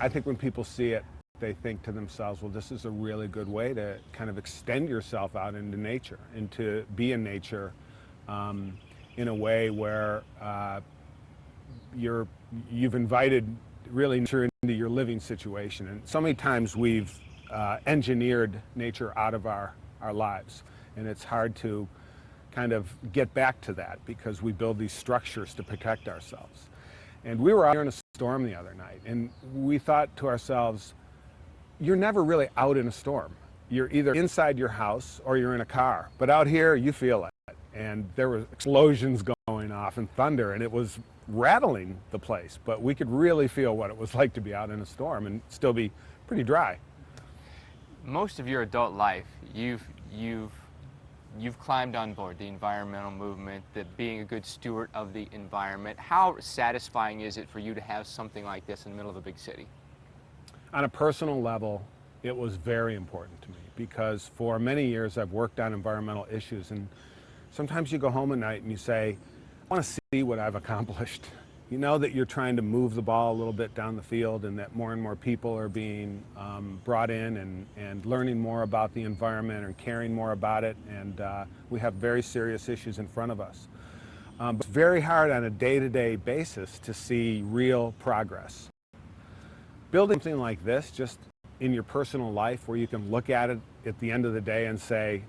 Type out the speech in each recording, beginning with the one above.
I think when people see it, they think to themselves, well, this is a really good way to kind of extend yourself out into nature and to be in nature in a way where you've invited really nature into your living situation. And so many times we've engineered nature out of our lives, and it's hard to kind of get back to that because we build these structures to protect ourselves. And we were out here in a storm the other night, and we thought to ourselves, you're never really out in a storm. You're either inside your house or you're in a car, but out here you feel it. And there were explosions going off and thunder, and it was rattling the place, but we could really feel what it was like to be out in a storm and still be pretty dry. Most of your adult life, you've climbed on board the environmental movement, being a good steward of the environment. How satisfying is it for you to have something like this in the middle of a big city? On a personal level, it was very important to me because for many years I've worked on environmental issues, and sometimes you go home at night and you say, I want to see what I've accomplished. You know that you're trying to move the ball a little bit down the field and that more and more people are being brought in and learning more about the environment and caring more about it, and we have very serious issues in front of us. But it's very hard on a day-to-day basis to see real progress. Building something like this just in your personal life where you can look at it at the end of the day and say,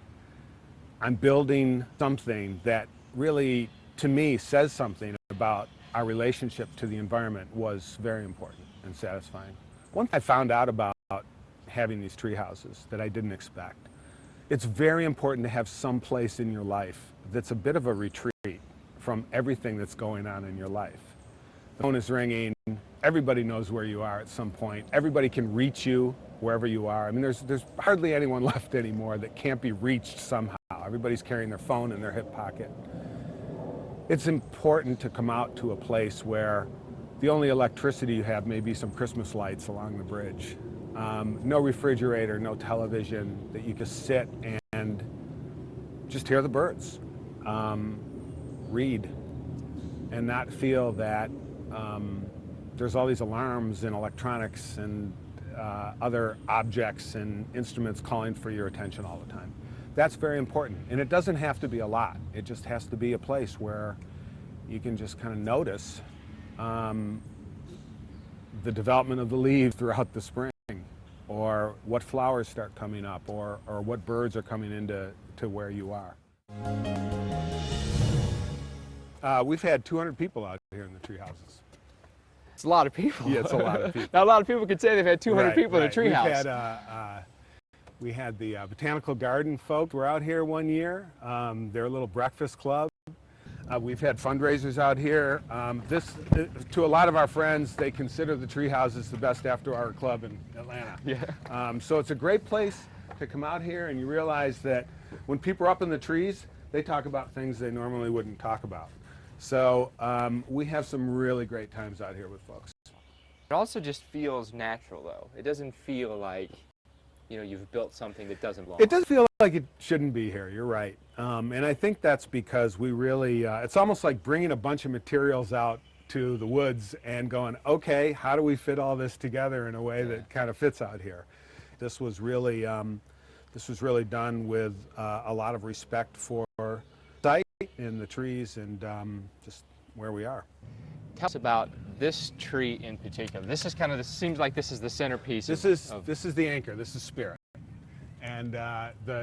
I'm building something that really, to me, says something about our relationship to the environment was very important and satisfying. One thing I found out about having these tree houses that I didn't expect, it's very important to have some place in your life that's a bit of a retreat from everything that's going on in your life. The phone is ringing, everybody knows where you are at some point, everybody can reach you wherever you are. I mean, there's hardly anyone left anymore that can't be reached somehow. Everybody's carrying their phone in their hip pocket. It's important to come out to a place where the only electricity you have may be some Christmas lights along the bridge. No refrigerator, no television, that you can sit and just hear the birds, read, and not feel that there's all these alarms and electronics and other objects and instruments calling for your attention all the time. That's very important, and it doesn't have to be a lot. It just has to be a place where you can just kind of notice the development of the leaves throughout the spring, or what flowers start coming up, or what birds are coming into where you are. We've had 200 people out here in the tree houses. It's a lot of people. Yeah, it's a lot of people. Now, a lot of people could say they've had 200 people in a tree house. We had the botanical garden folks were out here one year. They're a little breakfast club. We've had fundraisers out here. To a lot of our friends, they consider the tree houses the best after-hour club in Atlanta. Yeah. So it's a great place to come out here, and you realize that when people are up in the trees, they talk about things they normally wouldn't talk about. So we have some really great times out here with folks. It also just feels natural, though. It doesn't feel like, you know, you've built something that doesn't belong. It does feel like it shouldn't be here, you're right. And I think that's because we really, it's almost like bringing a bunch of materials out to the woods and going, okay, how do we fit all this together in a way that kind of fits out here? This was really done with a lot of respect for site and the trees and just where we are. Tell us about this tree in particular. This is kind of, seems like this is the centerpiece. This is the anchor. This is Spirit. And the